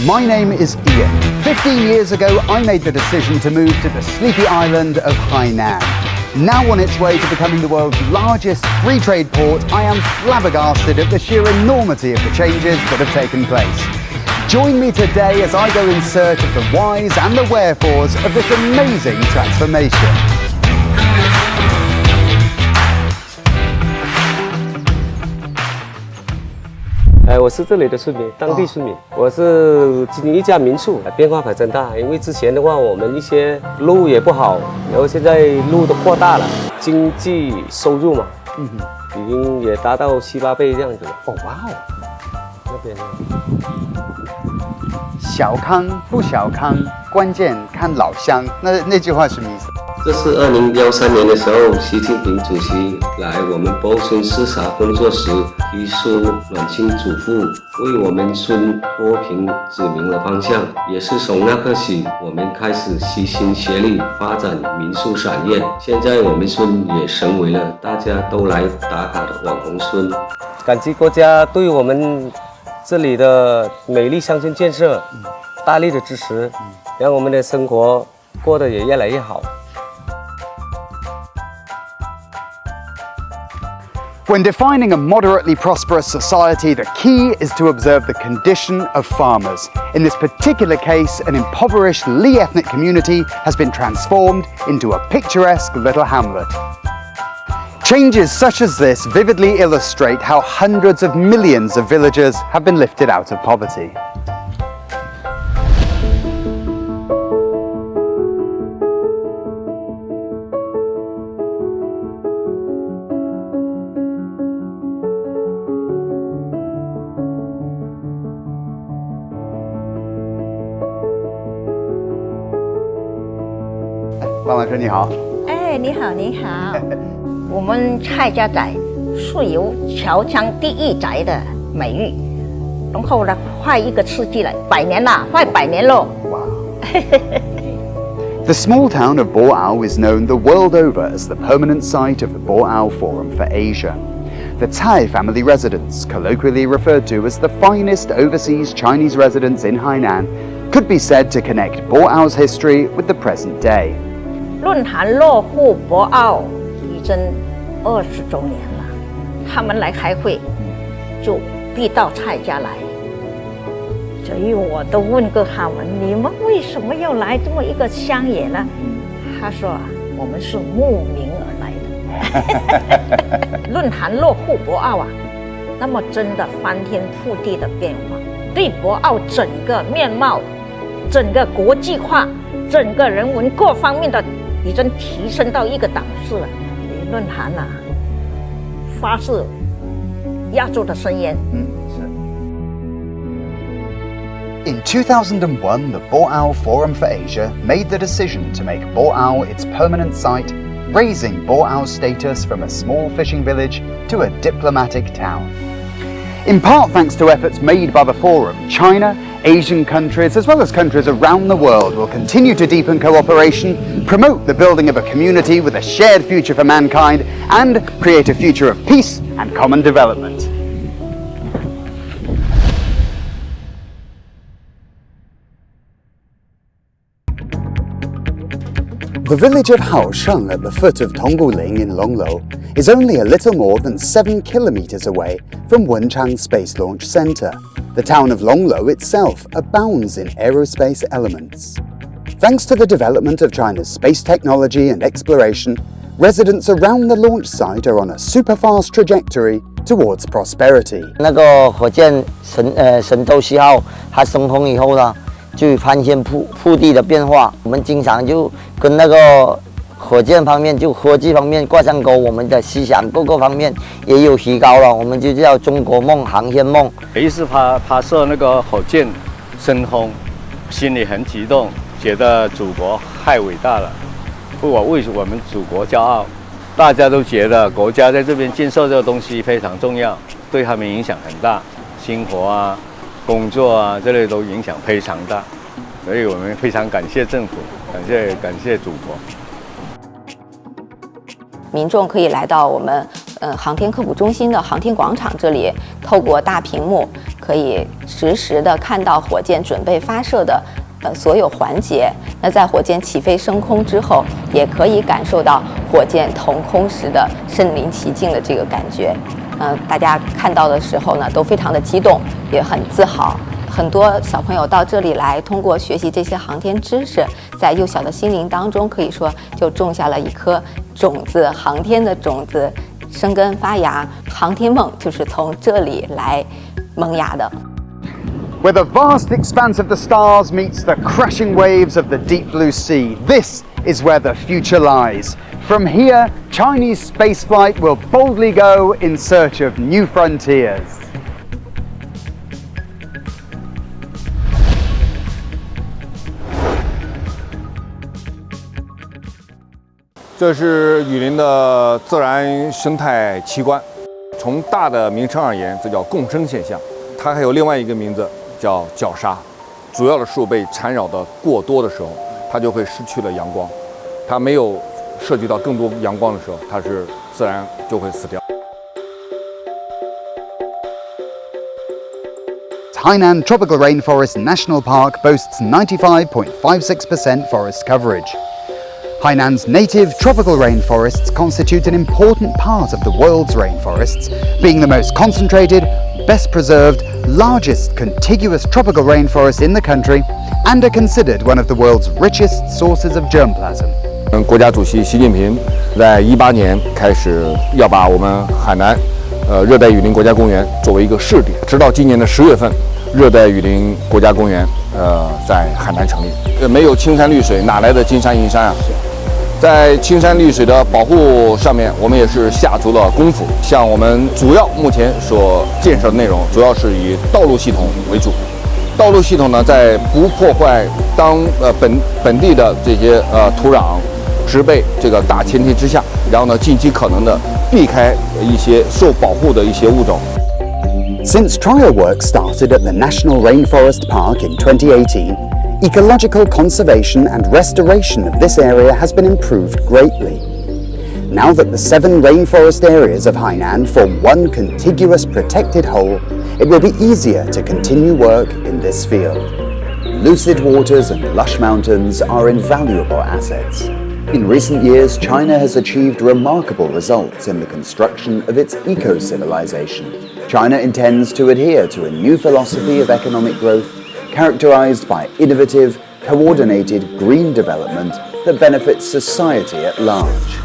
My name is Iain. 15 years ago, I made the decision to move to the sleepy island of Hainan. Now on its way to becoming the world's largest free trade port, I am flabbergasted at the sheer enormity of the changes that have taken place. Join me today as I go in search of the whys and the wherefores of this amazing transformation. 我是这里的村民，当地村民。我是经营一家民宿，变化可真大。因为之前的话，我们一些路也不好，然后现在路都扩大了，经济收入嘛，已经也达到7、8倍这样子了。哦，哇哦！那边呢？小康不小康，关键看老乡。那句话什么意思？ 这是2013年的时候，习近平主席来我们博村视察工作时提出暖心嘱咐，为我们村脱贫指明了方向。也是从那刻起，我们开始齐心协力发展民宿产业。现在我们村也成为了大家都来打卡的网红村。感激国家对我们这里的美丽乡村建设大力的支持，让我们的生活过得也越来越好。 When defining a moderately prosperous society, the key is to observe the condition of farmers. In this particular case, an impoverished Li ethnic community has been transformed into a picturesque little hamlet. Changes such as this vividly illustrate how hundreds of millions of villagers have been lifted out of poverty. Mama 妈说你好。哎，你好，你好。我们蔡家仔是有侨乡第一宅的美誉，然后呢，快一个世纪了，100年了，快100年了。哇！ The small town of Boao is known the world over as the permanent site of the Boao Forum for Asia. The Tsai family residence, colloquially referred to as the finest overseas Chinese residence in Hainan, could be said to connect Boao's history with the present day. 论坛落户博鳌已经20周年了，他们来开会就必到蔡家来，所以我都问过他们，你们为什么要来这么一个乡野呢？他说啊，我们是慕名而来的。论坛落户博鳌啊，那么真的翻天覆地的变化，对博鳌整个面貌、整个国际化、整个人文各方面的。 已经提升到一个档次了。论坛啊，发自亚洲的声音。In 2001, the Boao Forum for Asia made the decision to make Boao its permanent site, raising Boao's status from a small fishing village to a diplomatic town. In part thanks to efforts made by the Forum, China, Asian countries, as well as countries around the world, will continue to deepen cooperation, promote the building of a community with a shared future for mankind, and create a future of peace and common development. The village of Haosheng at the foot of Tongguling in Longlo is only a little more than 7 kilometers away from Wenchang Space Launch Center. The town of Longlo itself abounds in aerospace elements. Thanks to the development of China's space technology and exploration, residents around the launch site are on a super-fast trajectory towards prosperity. 那个火箭神舟7号它升空以后呢，就翻天覆地的变化。我们经常就跟那个火箭方面，就科技方面挂上钩，我们的思想各个方面也有提高了。我们就叫中国梦、航天梦。第一次发射那个火箭升空，心里很激动，觉得祖国太伟大了，我为我们祖国骄傲。大家都觉得国家在这边建设这个东西非常重要，对他们影响很大，生活啊、工作啊这类都影响非常大，所以我们非常感谢政府，感谢祖国。民众可以来到我们航天科普中心的航天广场这里，透过大屏幕可以实时的看到火箭准备发射的所有环节。那在火箭起飞升空之后，也可以感受到火箭腾空时的身临其境的这个感觉。大家看到的时候呢，都非常的激动，也很自豪。很多小朋友到这里来，通过学习这些航天知识，在幼小的心灵当中，可以说就种下了一颗种子，航天的种子生根发芽，航天梦就是从这里来萌芽的。Where the vast expanse of the stars meets the crashing waves of the deep blue sea, this is where the future lies. From here, Chinese spaceflight will boldly go in search of new frontiers. 这是雨林的自然生态奇观。从大的名称而言，这叫共生现象。它还有另外一个名字叫绞杀。主要的树被缠绕的过多的时候，它就会失去了阳光。它没有摄取到更多阳光的时候，它是自然就会死掉。Hainan Tropical Rainforest National Park boasts 95.56% forest coverage. Hainan's native tropical rainforests constitute an important part of the world's rainforests, being the most concentrated, best preserved, largest contiguous tropical rainforest in the country, and are considered one of the world's richest sources of germplasm. 国家主席习近平在2018年开始要把我们海南热带雨林国家公园作为一个试点，直到今年的10月份，热带雨林国家公园在海南成立。没有青山绿水，哪来的金山银山啊？在青山绿水的保护上面，我们也是下足了功夫。像我们主要目前所建设的内容，主要是以道路系统为主。道路系统呢，在不破坏本地的这些土壤、植被这个大前提之下，然后呢，尽其可能的避开一些受保护的一些物种。Since trial work started at the National Rainforest Park in 2018, ecological conservation and restoration of this area has been improved greatly. Now that the 7 rainforest areas of Hainan form one contiguous protected whole, it will be easier to continue work in this field. Lucid waters and lush mountains are invaluable assets. In recent years, China has achieved remarkable results in the construction of its eco-civilization. China intends to adhere to a new philosophy of economic growth characterized by innovative, coordinated green development that benefits society at large.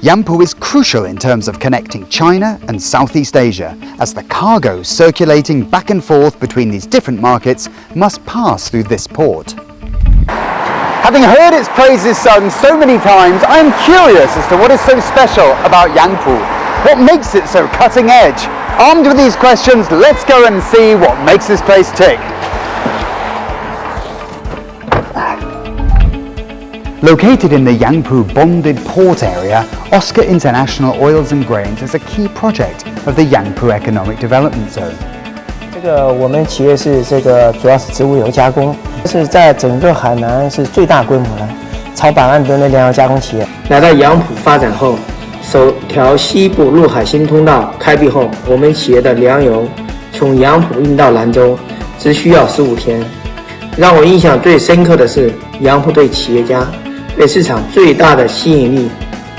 Yangpu is crucial in terms of connecting China and Southeast Asia, as the cargo circulating back and forth between these different markets must pass through this port. Having heard its praises sung so many times, I am curious as to what is so special about Yangpu. What makes it so cutting edge? Armed with these questions, let's go and see what makes this place tick. Located in the Yangpu bonded port area, Oscar International Oils and Grains is a key project of the Yangpu Economic Development Zone. 我们企业是主要是植物油加工，是在整个海南是最大规模的，超100万吨的粮油加工企业。来到杨浦发展后，首条西部陆海新通道开辟后，我们企业的粮油从杨浦运到兰州只需要15天。让我印象最深刻的是，杨浦对企业家、对市场最大的吸引力，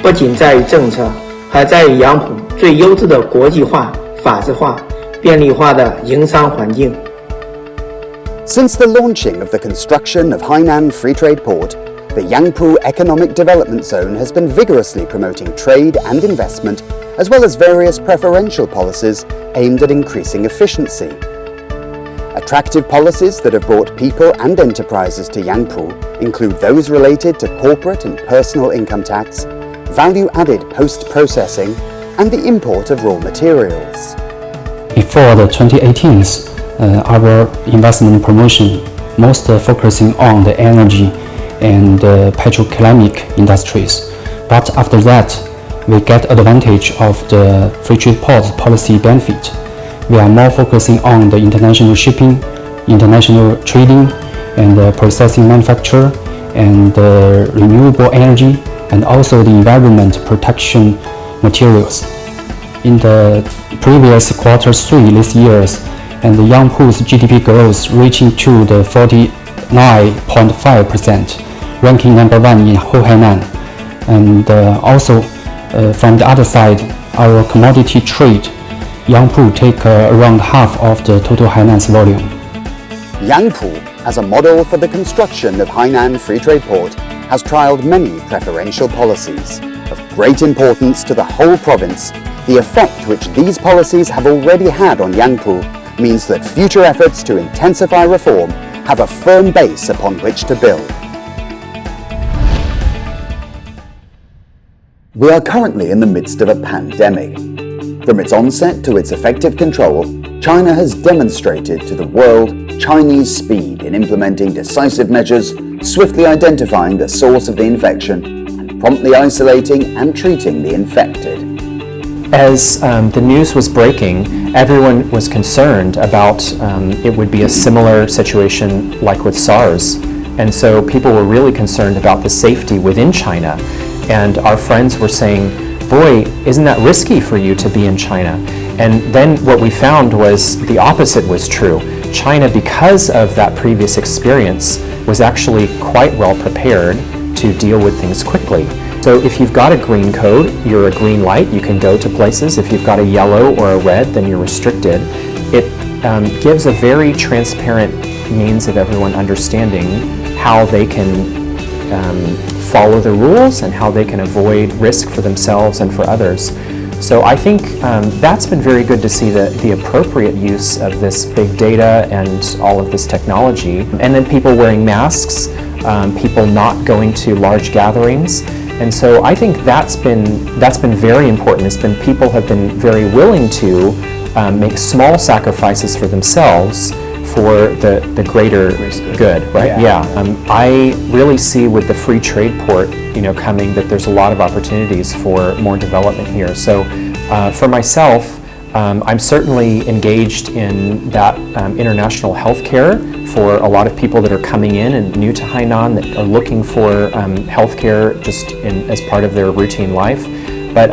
不仅在于政策，还在于杨浦最优质的国际化、法治化、便利化的营商环境。Since the launching of the construction of Hainan Free Trade Port, the Yangpu Economic Development Zone has been vigorously promoting trade and investment, as well as various preferential policies aimed at increasing efficiency. Attractive policies that have brought people and enterprises to Yangpu include those related to corporate and personal income tax, value-added post-processing, and the import of raw materials. Before the 2018s, our investment promotion most focusing on the energy and petrochemical industries. But after that, we get advantage of the free trade port policy benefit. We are more focusing on the international shipping, international trading, and processing manufacture, and renewable energy, and also the environment protection materials. In the previous Q3 this year, and the Yangpu's GDP growth reaching to the 49.5%, ranking number 1 in whole Hainan. And also from the other side, our commodity trade, Yangpu take around half of the total Hainan's volume. Yangpu, as a model for the construction of Hainan Free Trade Port, has trialled many preferential policies. Of great importance to the whole province, the effect which these policies have already had on Yangpu means that future efforts to intensify reform have a firm base upon which to build. We are currently in the midst of a pandemic. From its onset to its effective control, China has demonstrated to the world Chinese speed in implementing decisive measures, swiftly identifying the source of the infection, and promptly isolating and treating the infected. As the news was breaking, everyone was concerned about it would be a similar situation like with SARS. And so people were really concerned about the safety within China. And our friends were saying, boy, isn't that risky for you to be in China? And then what we found was the opposite was true. China, because of that previous experience, was actually quite well prepared to deal with things quickly. So if you've got a green code, you're a green light, you can go to places. If you've got a yellow or a red, then you're restricted. It gives a very transparent means of everyone understanding how they can follow the rules and how they can avoid risk for themselves and for others. So I think that's been very good to see the appropriate use of this big data and all of this technology. And then people wearing masks, people not going to large gatherings. And so I think that's been very important. It's been people have been very willing to make small sacrifices for themselves for the greater good, right? Yeah. I really see with the free trade port, coming that there's a lot of opportunities for more development here. So for myself, I'm certainly engaged in that international healthcare for a lot of people that are coming in and new to Hainan that are looking for healthcare just as part of their routine life. But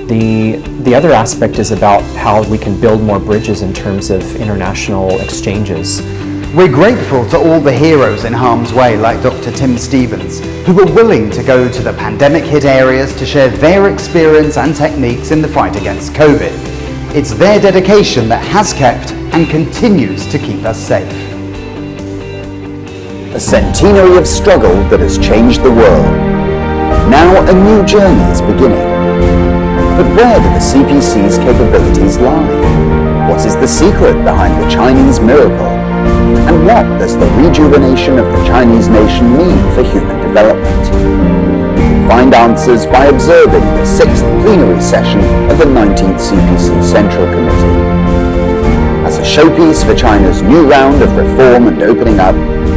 the other aspect is about how we can build more bridges in terms of international exchanges. We're grateful to all the heroes in harm's way like Dr. Tim Stevens, who were willing to go to the pandemic-hit areas to share their experience and techniques in the fight against COVID. It's their dedication that has kept and continues to keep us safe. A centenary of struggle that has changed the world. Now a new journey is beginning. But where do the CPC's capabilities lie? What is the secret behind the Chinese miracle? And what does the rejuvenation of the Chinese nation mean for human development? You can find answers by observing the 6th plenary session of the 19th CPC Central Committee. As a showpiece for China's new round of reform and opening up,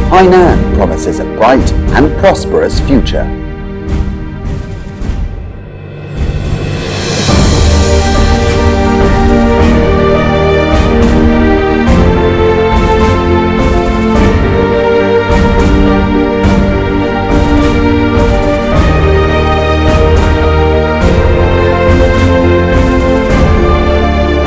Hainan promises a bright and prosperous future.